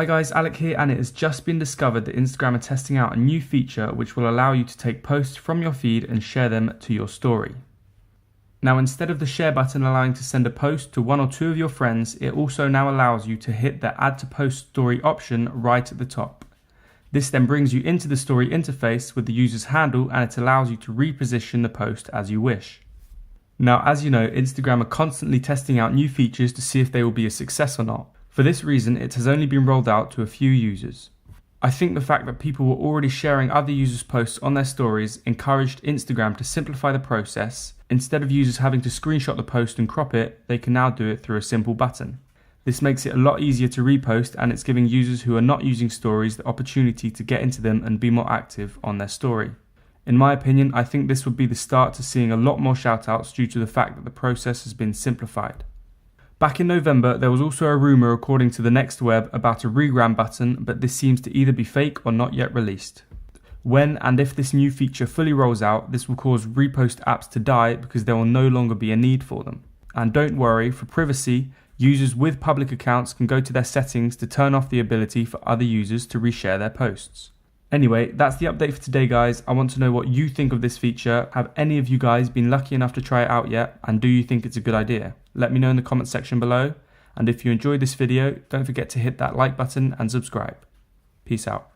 Hi guys, Alec here, and it has just been discovered that Instagram are testing out a new feature which will allow you to take posts from your feed and share them to your story. Now, instead of the share button allowing to send a post to one or two of your friends, it also now allows you to hit the add to post story option right at the top. This then brings you into the story interface with the user's handle, and it allows you to reposition the post as you wish. Now, as you know, Instagram are constantly testing out new features to see if they will be a success or not. For this reason, it has only been rolled out to a few users. I think the fact that people were already sharing other users' posts on their stories encouraged Instagram to simplify the process. Instead of users having to screenshot the post and crop it, they can now do it through a simple button. This makes it a lot easier to repost, and it's giving users who are not using stories the opportunity to get into them and be more active on their story. In my opinion, I think this would be the start to seeing a lot more shoutouts due to the fact that the process has been simplified. Back in November, there was also a rumour according to the Next Web about a Regram button, but this seems to either be fake or not yet released. When and if this new feature fully rolls out, this will cause Repost apps to die because there will no longer be a need for them. And don't worry, for privacy, users with public accounts can go to their settings to turn off the ability for other users to reshare their posts. Anyway, that's the update for today, guys. I want to know what you think of this feature. Have any of you guys been lucky enough to try it out yet? And do you think it's a good idea? Let me know in the comment section below. And if you enjoyed this video, don't forget to hit that like button and subscribe. Peace out.